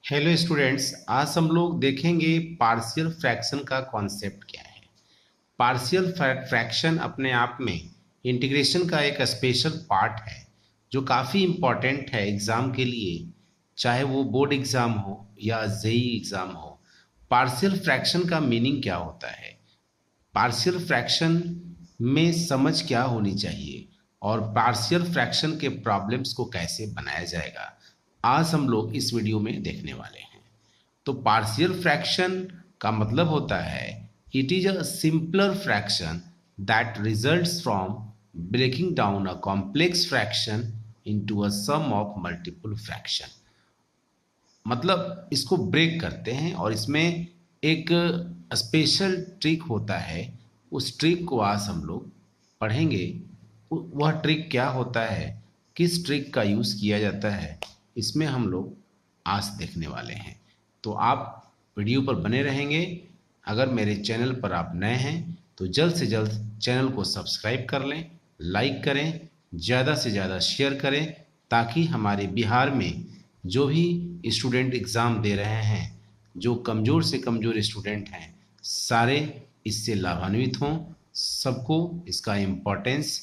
Hello students, आज हम लोग देखेंगे पार्शियल फ्रैक्शन का कॉन्सेप्ट क्या है। पार्शियल फ्रैक्शन अपने आप में इंटीग्रेशन का एक स्पेशल पार्ट है जो काफ़ी इम्पॉर्टेंट है एग्ज़ाम के लिए, चाहे वो बोर्ड एग्ज़ाम हो या जेई एग्ज़ाम हो। पार्शियल फ्रैक्शन का मीनिंग क्या होता है, पार्शियल फ्रैक्शन में समझ क्या होनी चाहिए और पार्शियल फ्रैक्शन के प्रॉब्लम्स को कैसे बनाया जाएगा, आज हम लोग इस वीडियो में देखने वाले हैं। तो पार्शियल फ्रैक्शन का मतलब होता है it is a simpler fraction that results from breaking down a complex fraction into a sum of multiple fraction. मतलब इसको ब्रेक करते हैं और इसमें एक स्पेशल ट्रिक होता है। उस ट्रिक को आज हम लोग पढ़ेंगे। वह ट्रिक क्या होता है, किस ट्रिक का यूज़ किया जाता है, इसमें हम लोग आज देखने वाले हैं। तो आप वीडियो पर बने रहेंगे। अगर मेरे चैनल पर आप नए हैं तो जल्द से जल्द चैनल को सब्सक्राइब कर लें, लाइक करें, ज़्यादा से ज़्यादा शेयर करें, ताकि हमारे बिहार में जो भी स्टूडेंट एग्ज़ाम दे रहे हैं, जो कमज़ोर से कमज़ोर स्टूडेंट हैं, सारे इससे लाभान्वित हों, सबको इसका इम्पोर्टेंस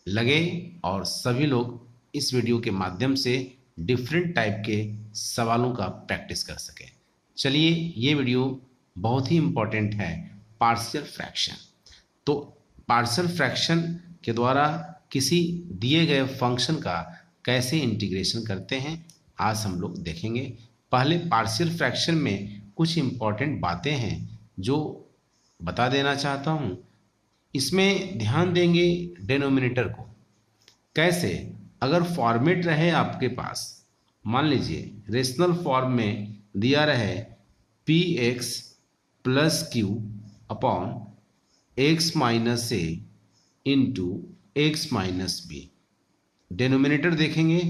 लगे और सभी लोग इस वीडियो के माध्यम से डिफरेंट टाइप के सवालों का प्रैक्टिस कर सकें। चलिए, ये वीडियो बहुत ही इम्पोर्टेंट है, पार्शियल फ्रैक्शन। तो पार्शियल फ्रैक्शन के द्वारा किसी दिए गए फंक्शन का कैसे इंटीग्रेशन करते हैं, आज हम लोग देखेंगे। पहले पार्शियल फ्रैक्शन में कुछ इम्पोर्टेंट बातें हैं जो बता देना चाहता हूँ। इसमें ध्यान देंगे डेनोमिनेटर को। कैसे, अगर फॉर्मेट रहे आपके पास, मान लीजिए रेशनल फॉर्म में दिया रहे P x plus Q upon x minus ए into x minus B. Denominator देखेंगे,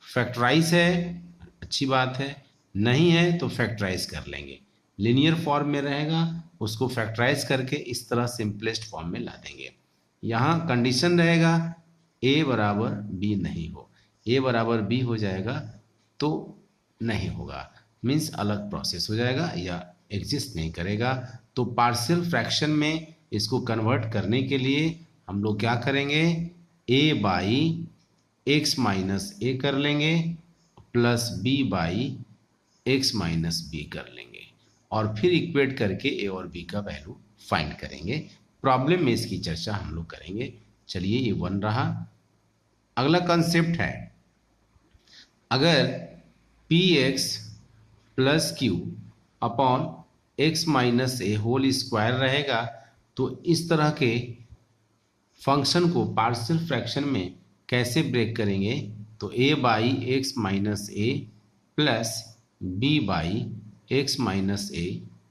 फैक्टराइज है, अच्छी बात है, नहीं है तो फैक्टराइज कर लेंगे। लिनियर फॉर्म में रहेगा, उसको फैक्टराइज करके इस तरह सिंपलेस्ट फॉर्म में ला देंगे। यहाँ कंडीशन रहेगा ए बराबर बी नहीं हो, ए बराबर बी हो जाएगा तो नहीं होगा, मीन्स अलग प्रोसेस हो जाएगा या एग्जिस्ट नहीं करेगा। तो पार्शियल फ्रैक्शन में इसको कन्वर्ट करने के लिए हम लोग क्या करेंगे, A by x minus A कर लेंगे plus B by x minus B कर लेंगे और फिर इक्वेट करके ए और बी का वैल्यू फाइंड करेंगे। प्रॉब्लम में इसकी चर्चा हम लोग करेंगे। चलिए, ये वन रहा। अगला कंसेप्ट है, अगर P x plus Q upon x minus ए होल स्क्वायर रहेगा तो इस तरह के फंक्शन को पार्शियल फ्रैक्शन में कैसे ब्रेक करेंगे। तो A by x minus A plus B by x minus A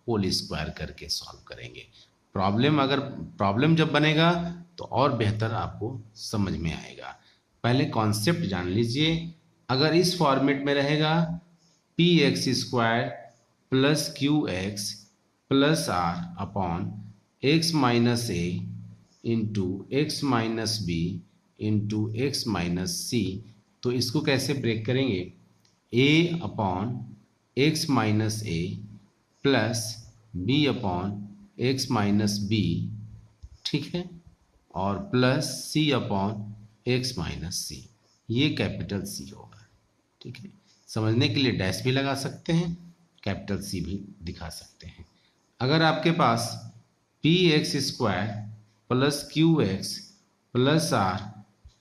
whole square करके सॉल्व करेंगे। प्रॉब्लम जब बनेगा तो और बेहतर आपको समझ में आएगा। पहले कॉन्सेप्ट जान लीजिए। अगर इस फॉर्मेट में रहेगा p x square plus q x plus r upon x minus ए into x minus b into x minus c, तो इसको कैसे ब्रेक करेंगे, a upon x minus A plus b upon x minus b, ठीक है, और plus c upon x minus c. ये capital सी होगा, ठीक है। समझने के लिए डैश भी लगा सकते हैं, कैपिटल सी भी दिखा सकते हैं। अगर आपके पास p x square plus q x plus r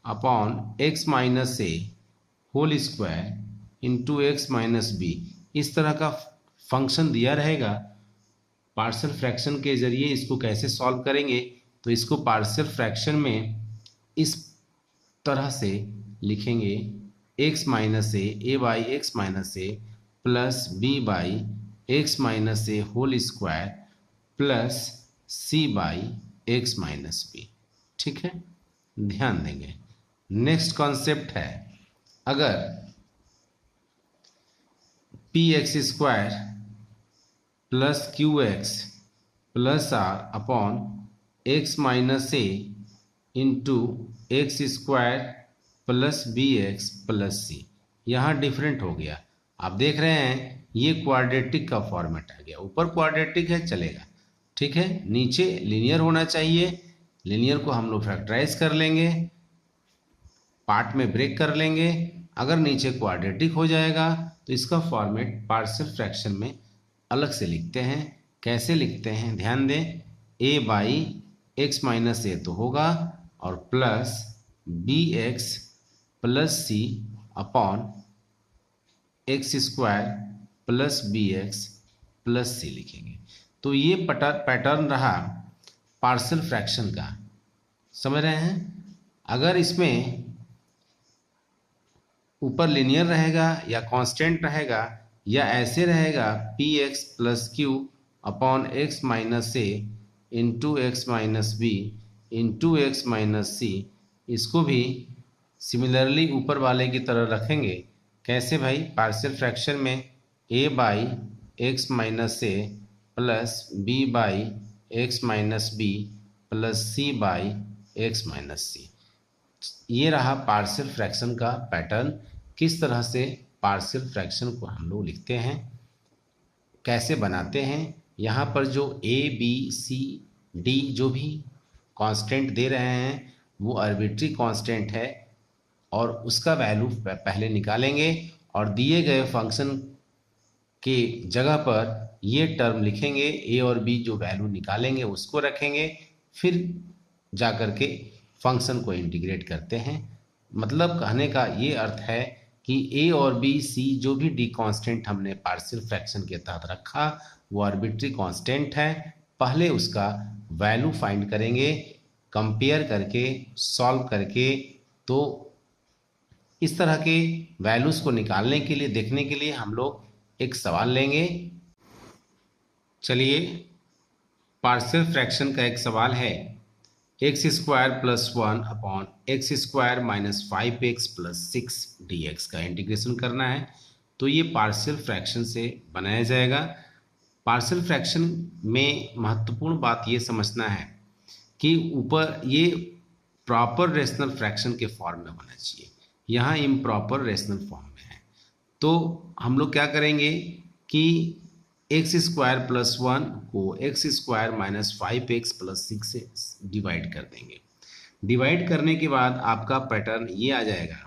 upon x minus ए whole square into x minus b, इस तरह का फंक्शन दिया रहेगा, पार्शियल फ्रैक्शन के जरिए इसको कैसे सॉल्व करेंगे। तो इसको पार्शियल फ्रैक्शन में इस तरह से लिखेंगे, x minus a by x minus A plus B by x minus A whole square plus c by x minus b, ठीक है, ध्यान देंगे। नेक्स्ट कॉन्सेप्ट है, अगर P x square plus q x plus r upon x minus ए into x square plus b x plus c, यहाँ different हो गया आप देख रहे हैं ये क्वाड्रेटिक का फॉर्मेट आ गया, ऊपर क्वाड्रेटिक है चलेगा, ठीक है, नीचे लीनियर होना चाहिए, लीनियर को हम लोग फैक्टराइज कर लेंगे, पार्ट में ब्रेक कर लेंगे, अगर नीचे क्वाड्रेटिक हो जाएगा तो इसका फॉर्मेट पार्शियल फ्रैक्शन में अलग से लिखते हैं। कैसे लिखते हैं ध्यान दें, a by x minus a तो होगा और plus b x plus c upon x square plus b x plus c लिखेंगे। तो ये पैटर्न रहा पार्शियल फ्रैक्शन का, समझ रहे हैं। अगर इसमें ऊपर लिनियर रहेगा या कांस्टेंट रहेगा या ऐसे रहेगा p x plus Q upon x minus ए into x minus b into x minus c, इसको भी सिमिलरली ऊपर वाले की तरह रखेंगे। कैसे भाई, पार्शियल फ्रैक्शन में a by x minus A plus B by x minus b plus c by x minus c, ये रहा पार्शियल फ्रैक्शन का पैटर्न। किस तरह से पार्शियल फ्रैक्शन को हम लोग लिखते हैं, कैसे बनाते हैं। यहाँ पर जो ए बी सी डी जो भी कांस्टेंट दे रहे हैं वो आर्बिट्री कांस्टेंट है और उसका वैल्यू पहले निकालेंगे और दिए गए फंक्शन के जगह पर ये टर्म लिखेंगे, ए और बी जो वैल्यू निकालेंगे उसको रखेंगे, फिर जा कर के फंक्शन को इंटीग्रेट करते हैं। मतलब कहने का ये अर्थ है कि ए और बी सी जो भी डी कांस्टेंट हमने पार्शियल फ्रैक्शन के तहत रखा वो आर्बिट्री कांस्टेंट है। पहले उसका वैल्यू फाइंड करेंगे कंपेयर करके, सॉल्व करके। तो इस तरह के वैल्यूज़ को निकालने के लिए, देखने के लिए हम लोग एक सवाल लेंगे। चलिए, पार्शियल फ्रैक्शन का एक सवाल है, x square plus 1 upon x square minus 5x plus 6 dx का इंटीग्रेशन करना है। तो ये पार्शियल फ्रैक्शन से बनाया जाएगा। पार्शियल फ्रैक्शन में महत्वपूर्ण बात ये समझना है कि ऊपर ये प्रॉपर रेशनल फ्रैक्शन के फॉर्म में होना चाहिए, यहाँ इम्प्रॉपर रेशनल फॉर्म में है। तो हम लोग क्या करेंगे कि एक्स स्क्वायर प्लस 1 को x square minus 5x plus 6 से डिवाइड कर देंगे। डिवाइड करने के बाद आपका पैटर्न ये आ जाएगा,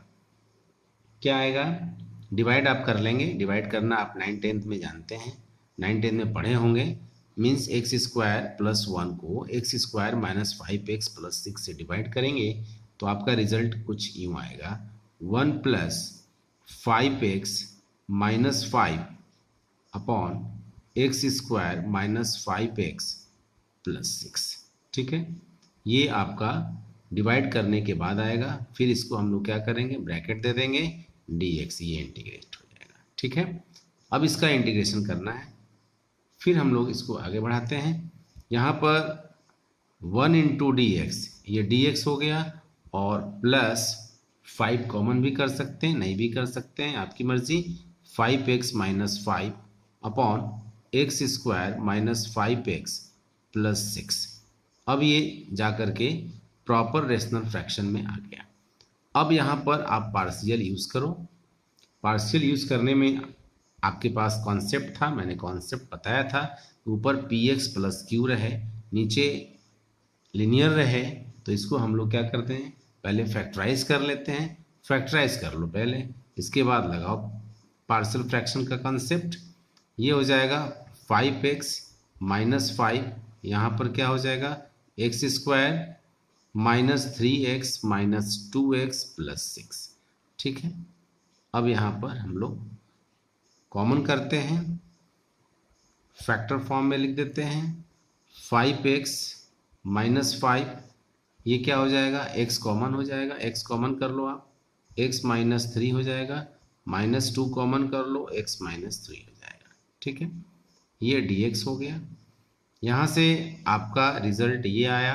क्या आएगा, डिवाइड आप कर लेंगे। डिवाइड करना आप 9th-10th में जानते हैं, 9th-10th में पढ़े होंगे। मीन्स एक्स स्क्वायर प्लस 1 को x square minus 5x plus 6 से डिवाइड करेंगे तो आपका रिजल्ट कुछ यूँ आएगा, 1 plus 5x minus 5 upon x square minus 5x plus 6, ठीक है। ये आपका डिवाइड करने के बाद आएगा। फिर इसको हम लोग क्या करेंगे, ब्रैकेट दे देंगे, dx, ये इंटीग्रेट हो जाएगा, ठीक है। अब इसका इंटीग्रेशन करना है, फिर हम लोग इसको आगे बढ़ाते हैं। यहाँ पर 1 इंटू डी एक्स, ये dx हो गया, और प्लस 5 कॉमन भी कर सकते हैं, नहीं भी कर सकते हैं, आपकी मर्जी। 5x minus 5 upon x square minus 5x plus 6। अब ये जा कर के प्रॉपर रेशनल फ्रैक्शन में आ गया। अब यहाँ पर आप पार्शियल यूज़ करो। पार्शियल यूज़ करने में आपके पास कॉन्सेप्ट था, मैंने कॉन्सेप्ट बताया था। ऊपर px प्लस क्यू रहे, नीचे लिनियर रहे, तो इसको हम लोग क्या करते हैं, पहले फैक्टराइज कर लेते हैं। फैक्टराइज कर लो पहले, इसके बाद लगाओ पार्शियल फ्रैक्शन का कॉन्सेप्ट। ये हो जाएगा 5x माइनस 5, यहाँ पर क्या हो जाएगा, x square minus 3x minus 2x plus 6, ठीक है। अब यहाँ पर हम लोग कॉमन करते हैं, फैक्टर फॉर्म में लिख देते हैं। 5x माइनस 5, ये क्या हो जाएगा, x कॉमन हो जाएगा, x कॉमन कर लो आप, x माइनस 3 हो जाएगा, माइनस 2 कॉमन कर लो, x माइनस 3 हो जाएगा, ठीक है। ये dx हो गया। यहाँ से आपका रिजल्ट ये आया,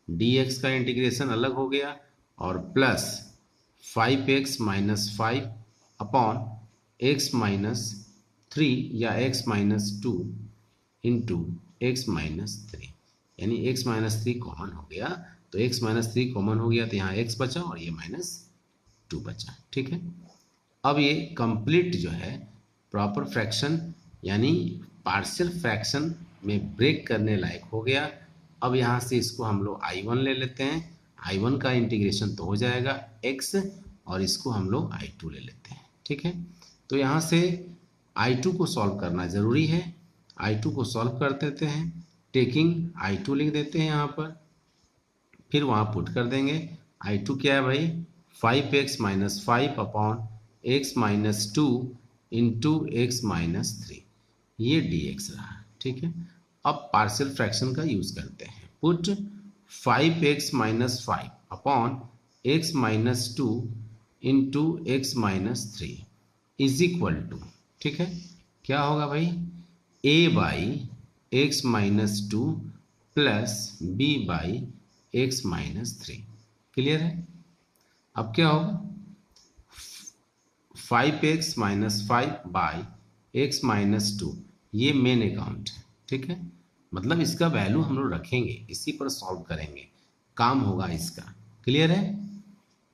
dx का इंटीग्रेशन अलग हो गया, और plus 5x minus 5 upon x minus 3 या x minus 2 into x minus 3, यानी x माइनस 3 कॉमन हो गया। तो x माइनस 3 कॉमन हो गया तो यहाँ x बचा और ये माइनस 2 बचा, ठीक है। अब ये कंप्लीट जो है प्रॉपर फ्रैक्शन यानी पार्शियल फ्रैक्शन में ब्रेक करने लायक हो गया। अब यहाँ से इसको हम लोग I1 ले लेते हैं। I1 का इंटीग्रेशन तो हो जाएगा x, और इसको हम लोग I2 ले लेते हैं। ठीक है, तो यहाँ से I2 को सॉल्व करना ज़रूरी है। I2 को सॉल्व कर देते हैं, टेकिंग I2 लिख देते हैं यहाँ पर, फिर वहाँ पुट कर देंगे। I2 क्या है भाई, 5x minus 5 upon x minus 2 into x minus 3, ये dx रहा। ठीक है, अब पार्शियल फ्रैक्शन का यूज करते हैं। Put 5x minus 5 upon x minus 2 into x minus 3 is equal to, ठीक है, क्या होगा भाई, a by x minus 2 plus b by x minus 3। Clear है? अब क्या होगा, 5x minus 5 by x minus 2, ये मेन अकाउंट है। ठीक है, मतलब इसका वैल्यू हम लोग रखेंगे, इसी पर सॉल्व करेंगे, काम होगा इसका। क्लियर है?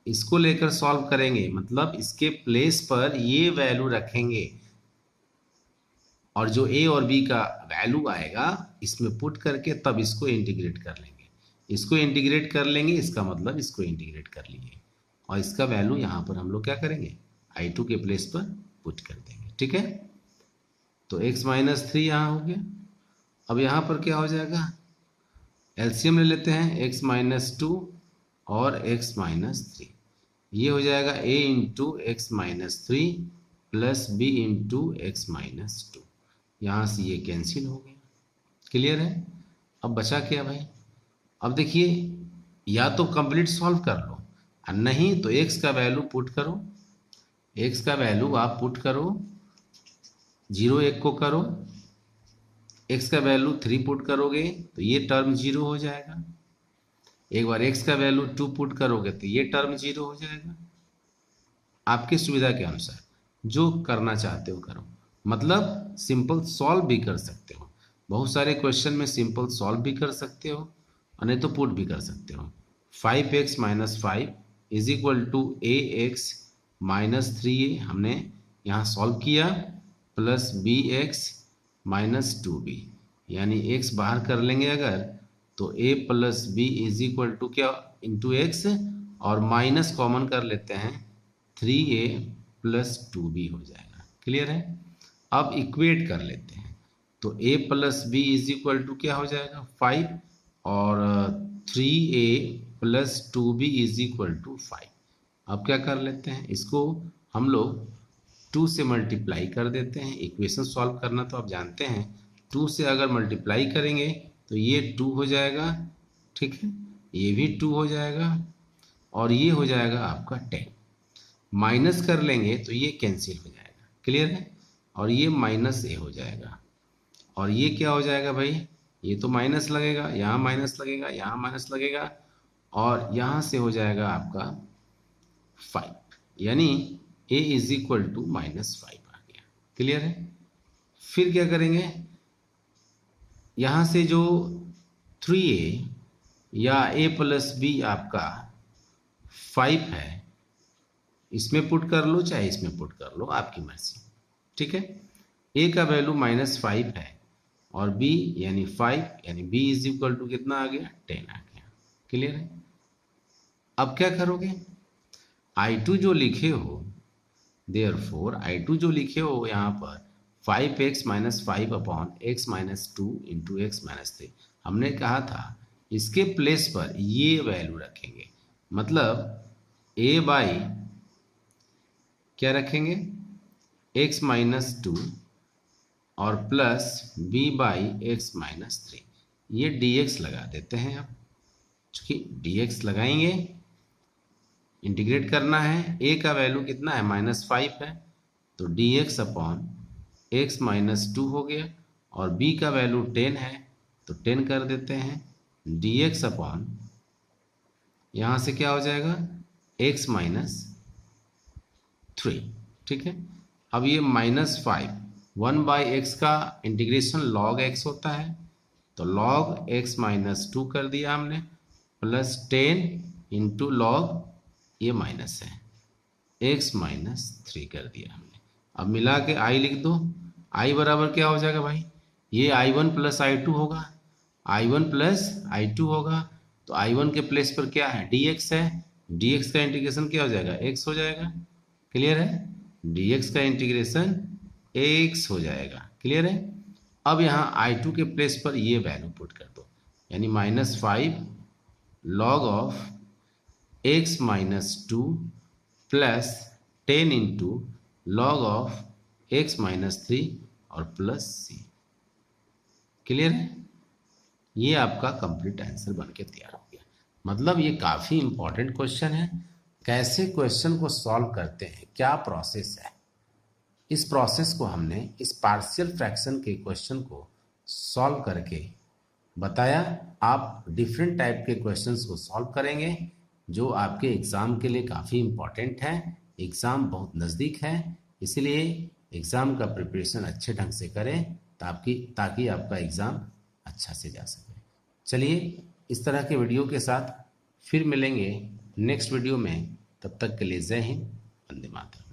इसको लेकर सॉल्व करेंगे, मतलब इसके प्लेस पर ये वैल्यू रखेंगे, और जो a और b का वैल्यू आएगा इसमें पुट करके तब इसको इंटीग्रेट कर लेंगे। इसको इंटीग्रेट कर लेंगे, इसका मतलब इसको इंटीग्रेट कर लिए, और इसका वैल्यू यहाँ पर हम लोग क्या करेंगे, I2 के प्लेस पर पुट कर देंगे। ठीक है, तो x माइनस 3 यहाँ हो गया। अब यहाँ पर क्या हो जाएगा, एलसीएम ले लेते हैं, x माइनस 2 और x माइनस 3, ये हो जाएगा a into x minus 3 plus b into x minus 2, यहाँ से ये कैंसिल हो गया। क्लियर है? अब बचा क्या भाई, अब देखिए, या तो कंप्लीट सॉल्व कर लो, और नहीं तो x का वैल्यू पुट करो। x का वैल्यू आप पुट करो, 0 1 को करो, x का वैल्यू 3 पुट करोगे तो ये टर्म 0 हो जाएगा। एक बार x का वैल्यू 2 पुट करोगे तो ये टर्म 0 हो जाएगा। आपकी सुविधा के अनुसार जो करना चाहते हो करो, मतलब सिंपल सॉल्व भी कर सकते हो। बहुत सारे क्वेश्चन में सिंपल सॉल्व भी कर सकते हो, और नहीं तो पुट भी कर सकते हो। 5x minus 5 is equal to ax minus 3a हमने यहाँ सॉल्व किया, प्लस bx माइनस 2b, यानी x बाहर कर लेंगे अगर तो a plus b is equal to क्या, इंटू x, और माइनस कॉमन कर लेते हैं, 3a प्लस 2b हो जाएगा। क्लियर है? अब इक्वेट कर लेते हैं, तो a plus b is equal to क्या हो जाएगा, 5, और 3a plus 2b is equal to 5। अब क्या कर लेते हैं, इसको हम लोग 2 से मल्टीप्लाई कर देते हैं। इक्वेशन सॉल्व करना तो आप जानते हैं, 2 से अगर मल्टीप्लाई करेंगे तो ये 2 हो जाएगा। ठीक है, ये भी 2 हो जाएगा, और ये हो जाएगा आपका 10। माइनस कर लेंगे तो ये कैंसिल हो जाएगा। क्लियर है? और ये माइनस a हो जाएगा, और ये क्या हो जाएगा भाई, ये तो माइनस लगेगा, यहाँ माइनस लगेगा, यहाँ माइनस लगेगा, और यहाँ से हो जाएगा आपका 5, यानी a is equal to minus 5 आ गया। क्लियर है? फिर क्या करेंगे, यहाँ से जो 3a या a प्लस b आपका 5 है, इसमें पुट कर लो चाहे इसमें पुट कर लो, आपकी मर्जी। ठीक है, a का वैल्यू माइनस 5 है, और b यानी 5, यानी b इज इक्वल टू कितना आ गया, 10 आ गया। क्लियर है? अब क्या करोगे, I2 जो लिखे हो, देयरफॉर I2 जो लिखे हो यहाँ पर 5x minus 5 upon x minus 2 into x minus 3, हमने कहा था इसके प्लेस पर ये वैल्यू रखेंगे, मतलब a बाई क्या रखेंगे, x माइनस 2 और plus b by x minus 3, ये dx लगा देते हैं। अब चूंकि dx लगाएंगे, इंटीग्रेट करना है, a का वैल्यू कितना है, माइनस 5 है, तो dx अपॉन x माइनस 2 हो गया, और b का वैल्यू 10 है तो 10 कर देते हैं, dx अपॉन यहाँ से क्या हो जाएगा, x माइनस 3। ठीक है, अब ये माइनस 5, 1 बाई एक्स का इंटीग्रेशन लॉग x होता है, तो लॉग x माइनस 2 कर दिया हमने, प्लस 10 इंटू लॉग, ये माइनस है, x माइनस 3 कर दिया हमने। अब मिला के आई लिख दो। आई बराबर क्या हो जाएगा भाई, ये I1 प्लस I2 होगा, I1 प्लस I2 होगा। तो I1 के प्लेस पर क्या है, dx है, dx का इंटीग्रेशन क्या हो जाएगा, x हो जाएगा। क्लियर है, dx का इंटीग्रेशन x हो जाएगा। क्लियर है। अब यहाँ I2 के प्लेस पर ये वैल्यू पुट कर दो, यानी -5 log of x minus 2 plus 10 into log of x minus 3 और प्लस c। क्लियर है, ये आपका कंप्लीट आंसर बन के तैयार हो गया। मतलब ये काफ़ी इंपॉर्टेंट क्वेश्चन है। कैसे क्वेश्चन को सॉल्व करते हैं, क्या प्रोसेस है, इस प्रोसेस को हमने इस पार्शियल फ्रैक्शन के क्वेश्चन को सॉल्व करके बताया। आप डिफरेंट टाइप के क्वेश्चंस को सॉल्व करेंगे जो आपके एग्ज़ाम के लिए काफ़ी इम्पॉर्टेंट है। एग्ज़ाम बहुत नज़दीक है, इसलिए एग्ज़ाम का प्रिपरेशन अच्छे ढंग से करें ताकि आपका एग्ज़ाम अच्छा से जा सके। चलिए, इस तरह के वीडियो के साथ फिर मिलेंगे नेक्स्ट वीडियो में। तब तक के लिए जय हिंद, वंदे मातरम।